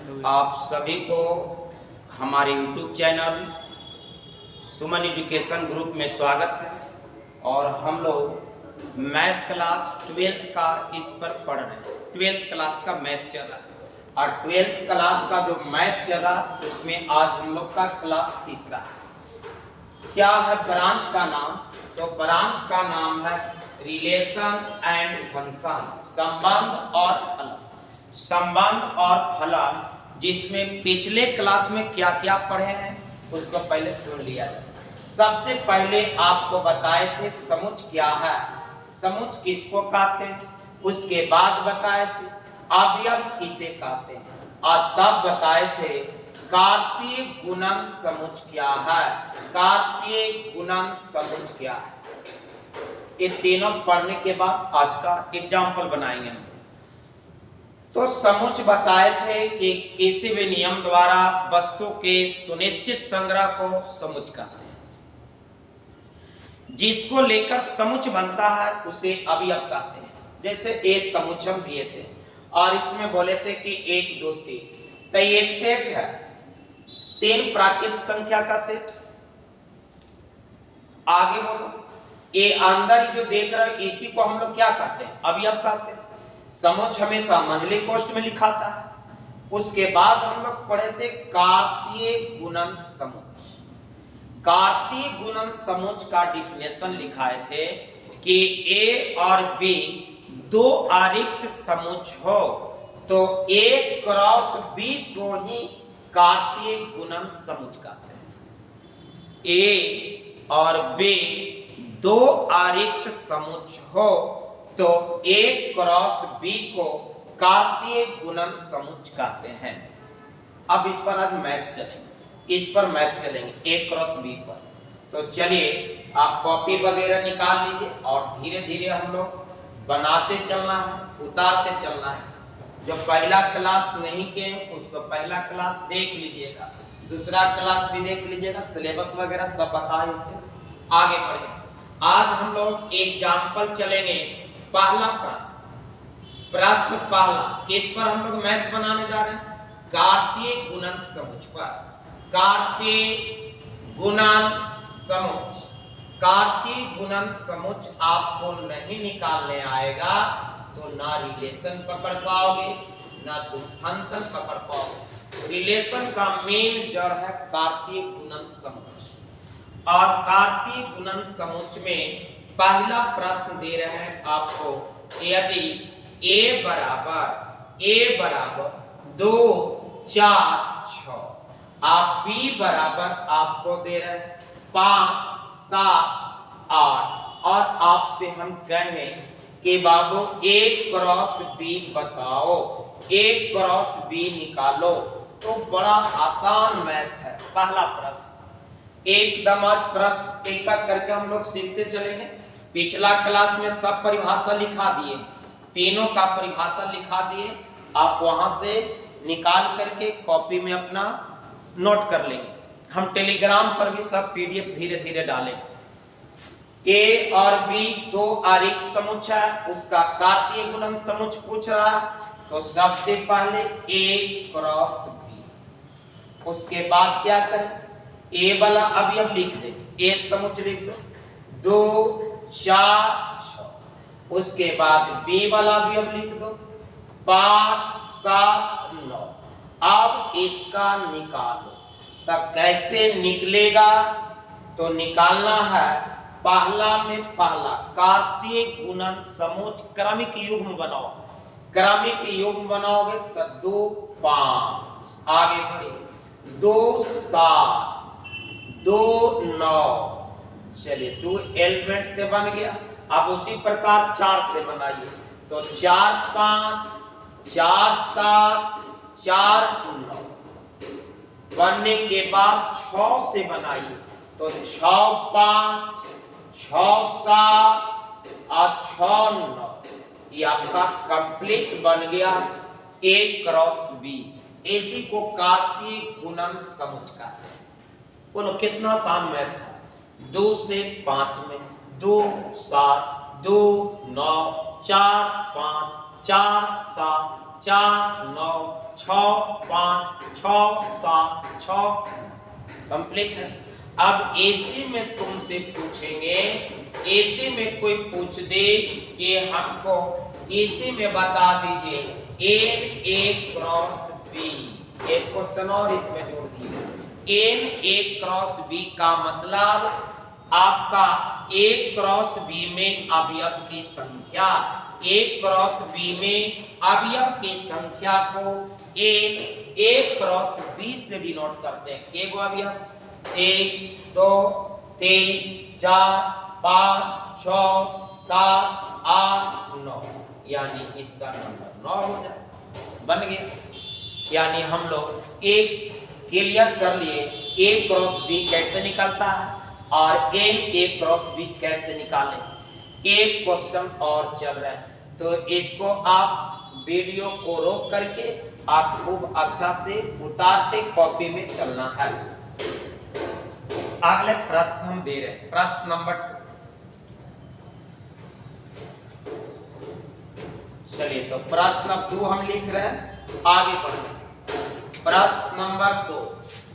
आप सभी को हमारे YouTube चैनल सुमन एजुकेशन ग्रुप में स्वागत है। और हम लोग मैथ क्लास 12th का इस पर पढ़ रहे हैं। 12th क्लास का मैथ चल रहा है और 12th क्लास का जो मैथ चल रहा है उसमें आज हम लोग का क्लास तीसरा है। क्या है ब्रांच का नाम? तो ब्रांच का नाम है रिलेशन एंड फंक्शन, संबंध और फलन। संबंध और फलन, जिसमें पिछले क्लास में क्या क्या पढ़े हैं उसको पहले सुन लिया जाए। सबसे पहले आपको बताए थे समुच्च क्या है, समुच्च किसको कहते हैं, उसके बाद बताए थे अवयव किसे कहते हैं, और तब बताए थे कार्तीय गुणन समुच्च क्या है, कार्तीय गुणन समुच्च क्या है। ये तीनों पढ़ने के बाद आज का एग्जाम्पल बनाएंगे हम। तो समुच्च बताए थे कि किसी भी नियम द्वारा वस्तु के सुनिश्चित संग्रह को समुच्च कहते हैं। जिसको लेकर समुच्च बनता है उसे अवयव कहते हैं। जैसे ए समुच्च हम दिए थे और इसमें बोले थे कि 1 2 3, तो एक सेट है 3 प्राकृत संख्या का सेट। आगे बोलो, ये अंदर जो देख रहे हो इसी को हम लोग क्या कहते हैं, अवयव कहते हैं। समुच्च हमेशा मंझले कोष्ठ में लिखाता है। उसके बाद हम लोग पढ़े थे कार्तीय गुणन समुच्च। कार्तीय गुणन समुच्च का डिफिनेशन लिखाए थे कि ए और बी दो अरिक्त समुच्च हो तो ए क्रॉस बी को ही कार्तीय गुणन समुच्च कहते हैं। ए और बी दो अरिक्त समुच्च हो तो ए क्रॉस बी को कार्तीय गुणन समुच्च कहते हैं। अब इस पर आज मैथ चलेंगे, इस पर मैथ चलेंगे ए क्रॉस बी पर। तो चलिए आप कॉपी वगैरह निकाल लीजिए और धीरे धीरे हम लोग बनाते चलना है, उतारते चलना है। जो पहला क्लास नहीं किए उसको पहला क्लास देख लीजिएगा, दूसरा क्लास भी देख लीजिएगा, सिलेबस वगैरह सब बताए होते। आगे बढ़े, आज हम लोग एग्जाम्पल चलेंगे। पहला प्रश्न पहला किस पर हम लोग मैथ बनाने जा रहे हैं, कार्तीय गुणन समुच्च पर। कार्तीय गुणन समुच्च, कार्तीय गुणन समुच्च आपको नहीं निकालने आएगा तो ना रिलेशन पकड़ पाओगे ना तुम फंक्शन पकड़ पाओगे। रिलेशन का मेन जड़ है कार्तीय गुणन समुच्च, और कार्तीय गुणन समुच्च में पहला प्रश्न दे रहे हैं आपको, यदि a बराबर 2 4 6, आप b बराबर आपको दे रहे हैं 5 7 8, और आपसे हम कहें कि बाबू a क्रॉस b बताओ, a क्रॉस b निकालो, तो बड़ा आसान मैथ है। पहला प्रश्न एकदम आज प्रश्न एक करके हम लोग सीखते चलेंगे। पिछला क्लास में सब परिभाषा लिखा दिए, तीनों का परिभाषा लिखा दिए, आप वहां से निकाल करके कॉपी में अपना नोट कर लेंगे। हम टेलीग्राम पर भी सब पीडीएफ धीरे धीरे डालें। ए और बी दो अरिक्त समुच्च है, उसका कार्तीय गुणन समुच्च पूछ रहा है, तो सबसे पहले ए क्रॉस बी। उसके बाद क्या करें, ए वाला अवयव लिख देंगे, ए समुच्च लिख दो 2 4 6, उसके बाद बी वाला अवयव लिख दो 5 7 9। अब इसका निकालो, तब कैसे निकलेगा, तो निकालना है पहला में पहला कार्तीय गुणन समुच्च क्रमिक युग्म बनाओ। क्रमिक युग्म बनाओगे तो 2 5, आगे बढ़े 2 7 2 9, चलिए 2 एलिमेंट से बन गया। अब उसी प्रकार 4 से बनाइए, तो 4 5 4 7 4 9, बनने के बाद 6 से बनाइए, तो 6 5 6 7 और 6 9, ये आपका कंप्लीट बन गया ए क्रॉस बी। इसी को कार्तीय गुणन समुच्च कहते हैं। बोलो कितना आसान मैथ था। 2 से 5 में 2 7 2 9 4 5 4 7 4 9 6 5 6 7 6 कंप्लीट है। अब एसी में तुमसे पूछेंगे, एसी में कोई पूछ दे कि हमको एसी में बता दीजिए एन ए क्रॉस बी, एक क्वेश्चन और इसमें जोड़ दिए। एन ए क्रॉस बी का मतलब आपका ए क्रॉस बी में अवयव की संख्या, ए क्रॉस बी में अवयव की संख्या को एन ए क्रॉस बी से डिनोट करते हैं। के गो अवयव 1 2 3 4 5 6 7 8 9, यानी इसका नंबर 9 हो जाए, बन गया। यानी हम लोग एक क्लियर कर लिए ए क्रॉस बी कैसे निकलता है और एन ए क्रॉस बी कैसे निकालें। एक क्वेश्चन और चल रहा है, तो इसको आप वीडियो को रोक करके आप खूब अच्छा से उतारते कॉपी में चलना है। अगले प्रश्न हम दे रहे हैं, प्रश्न नंबर 2। चलिए तो प्रश्न 2 हम लिख रहे हैं, आगे बढ़ रहे हैं। प्रश्न नंबर 2,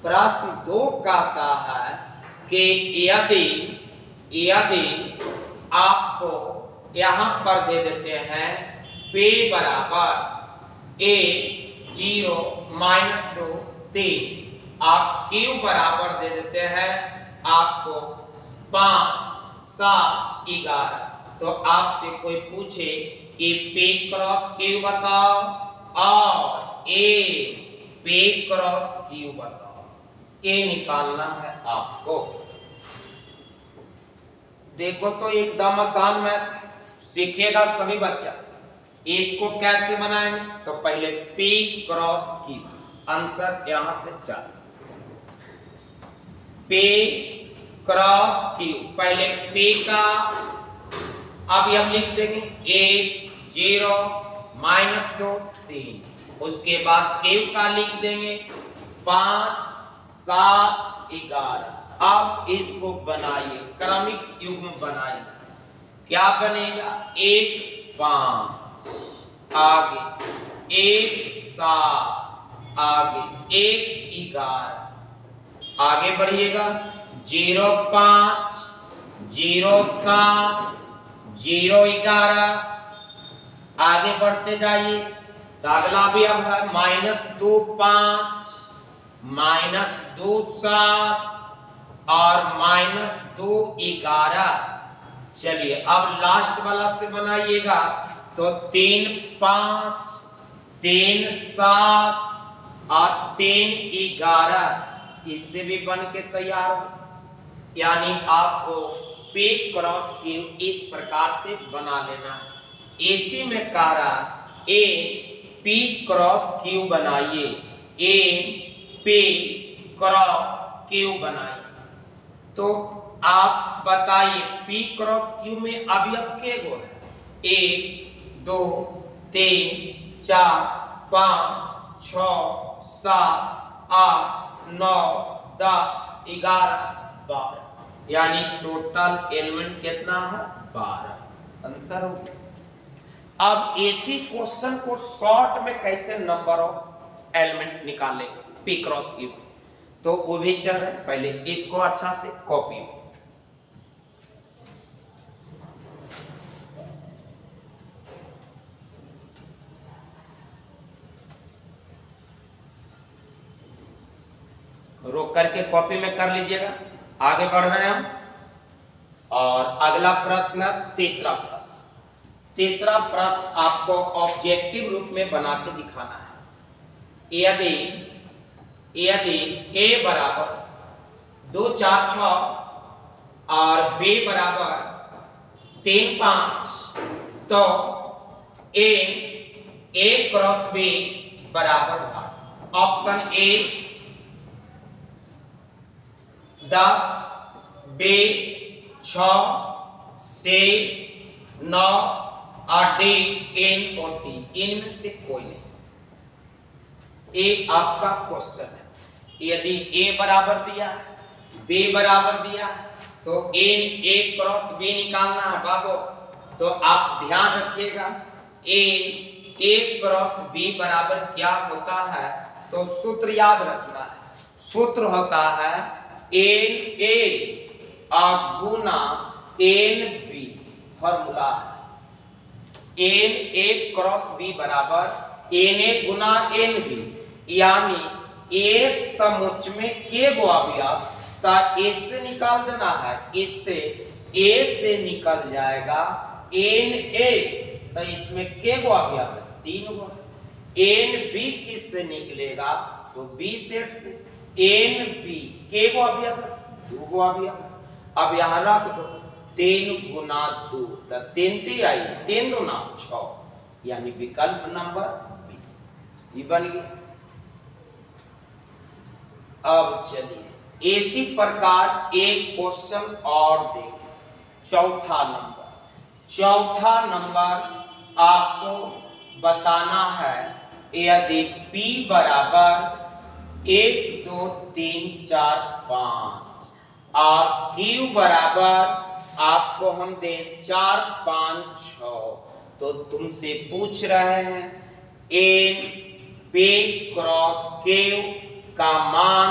प्रश्न 2 कहता है कि यदि आपको यहां पर दे देते हैं P बराबर 1 0 -2 3, आप Q बराबर दे देते हैं आपको 5 7 11, तो आपसे कोई पूछे कि P क्रॉस Q बताओ और P क्रॉस Q बताओ, ये निकालना है आपको। देखो तो एकदम आसान मैथ सीखेगा सभी बच्चा। इसको कैसे बनाएंगे, तो पहले P क्रॉस Q, आंसर यहां से 4। P क्रॉस Q, पहले P का अवयव लिख देंगे 1 0 -2 3, उसके बाद Q का लिख देंगे 5 7 11। अब इसको बनाइए, क्रमिक युग्म बनाइए, क्या बनेगा 1 5 आगे 1 7 आगे 1 11, आगे बढ़िएगा 0 5 0 7 0 11, आगे बढ़ते जाइए। तो अगला भी अब है -2 5 -2 7 और -2 11। चलिए अब लास्ट वाला से बनाइएगा, तो 3 5 3 7 और 3 11, इससे भी बन के तैयार हो। यानी आपको P क्रॉस Q इस प्रकार से बना लेना है। इसी में कह रहा ए P क्रॉस Q बनाइए, ए P क्रॉस Q बनाइए। तो आप बताइए P क्रॉस Q में अवयव के गो है, 1 2 3 4 5 6 7 8 9 10 11 12, यानी टोटल एलिमेंट कितना है 12, आंसर हो गया। अब इसी क्वेश्चन को शॉर्ट में कैसे नंबर ऑफ एलिमेंट निकालेंगे P क्रॉस Q, तो वो भी चल रहा है। पहले इसको अच्छा से कॉपी रोक करके कॉपी में कर लीजिएगा। आगे बढ़ रहे हैं हम, और अगला प्रश्न तीसरा प्रश्न आपको ऑब्जेक्टिव रूप में बना के दिखाना है। यदि A बराबर 2 4 6 और B बराबर 3 5, तो A क्रॉस B बराबर भाग। ऑप्शन A 10 B 6 C 9 और D N और T, इनमें से कोई नहीं। ए आपका क्वेश्चन है। यदि A बराबर दिया, B बराबर दिया, तो N A क्रॉस B निकालना है बाबू। तो आप ध्यान रखिएगा, N A क्रॉस B बराबर क्या होता है, तो सूत्र याद रखना है। सूत्र होता है एन ए गुना एन बी। फॉर्मूला है एन ए क्रॉस बी बराबर एन ए गुना एन बी, यानी ए समुच्च में के गो अवयव का ए से निकाल देना है। इससे ए से निकल जाएगा एन ए, तो इसमें के गो अवयव है, 3 गो है। एन बी किससे निकलेगा, तो बी सेट से। एन बी के गो अवयव है, 2 गो अवयव है। अब यहां रख दो 3 गुना 2, तो 3 आई, 3 दूना 6, यानी विकल्प नंबर बी ये बन गया। अब चलिए इसी प्रकार एक क्वेश्चन और देखें। चौथा नंबर आपको बताना है, यदि P बराबर 1 2 3 4 5 और Q बराबर आपको हम दे 4 5 6, तो तुमसे पूछ रहे हैं एन P क्रॉस Q का मान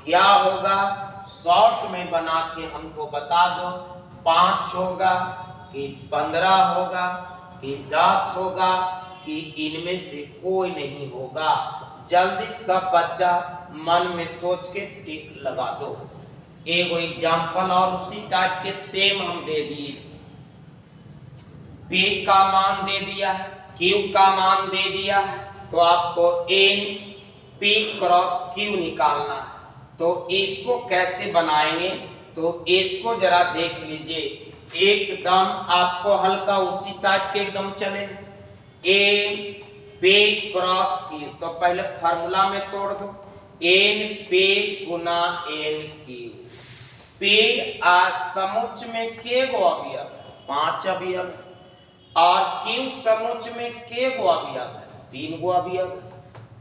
क्या होगा। शॉर्ट में बना के हमको बता दो, 5 होगा कि 15 होगा कि 10 होगा कि इनमें से कोई नहीं होगा। जल्दी सब बच्चा मन में सोच के टिक लगा दो। एगो एग्जाम्पल और उसी टाइप के सेम हम दे दिए। P का मान दे दिया है, Q का मान दे दिया है, तो आपको एन P क्रॉस Q निकालना है। तो इसको कैसे बनाएंगे, तो इसको जरा देख लीजिए, एकदम आपको हल्का उसी टाइप के एकदम चले। एन P क्रॉस Q, तो पहले फार्मूला में तोड़ दो, एन P गुना एन Q। P समुच्च में के गो अवयव, 5 अवयव, और Q समुच्च में के गो अवयव है, 3 गो अवयव।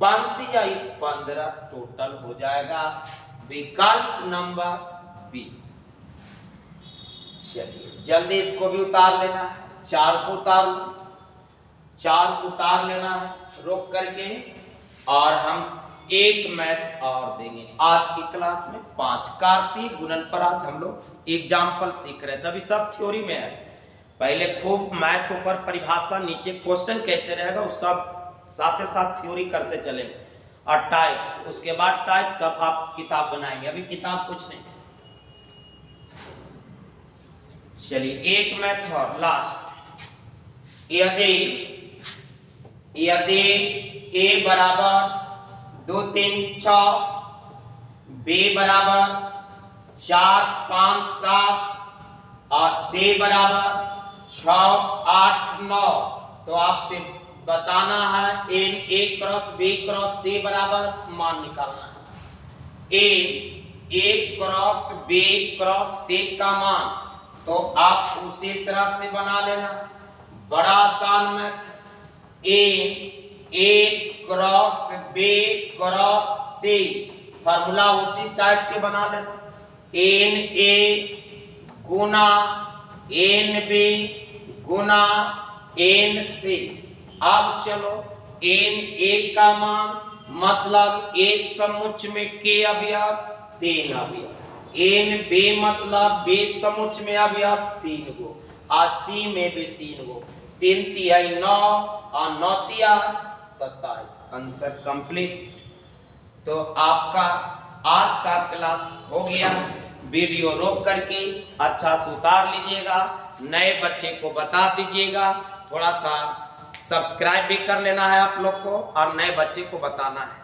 5 या 15 टोटल हो जाएगा, विकल्प नंबर बी। चलिए जल्दी इसको भी उतार लेना है, 4 को उतार लो, 4 को उतार लेना है रोक करके, और हम एक मैथ और देंगे आज की क्लास में 5 कार्तीय गुणन पर। आज हम लोग एग्जाम्पल सीख रहे थे, अभी सब थ्योरी में है। पहले खूब मैथ ऊपर परिभाषा, नीचे क्वेश्चन कैसे रहेगा वो सब साथ साथ थ्योरी करते चले, और टाइप, उसके बाद टाइप तब आप किताब बनाएंगे। अभी किताब कुछ नहीं। चलिए एक मैथ और लास्ट, यदि a बराबर 2 3 6, b बराबर 4 5 7 और c बराबर 6 8 9, तो आपसे बताना है N A cross B cross C बराबर मान निकालना है। A cross B cross C का मान, तो आप उसी तरह से बना लेना, बड़ा आसान math. A cross B cross C, formula उसी टाइप के बना लेना, एन ए गुना एन बी गुना एन सी। अब चलो एन ए का मान, मतलब ए समुच्च में के अवयव 3 अवयव, एन बी मतलब बी समुच्च में अवयव 3 गो, और सी में भी 3 गो। 3 तिहाई 9 और 9 तिहाई 27, आंसर कंप्लीट। तो आपका आज का क्लास हो गया। वीडियो रोक करके अच्छा से उतार लीजिएगा, नए बच्चे को बता दीजिएगा, थोड़ा सा सब्सक्राइब भी कर लेना है आप लोग को, और नए बच्चे को बताना है।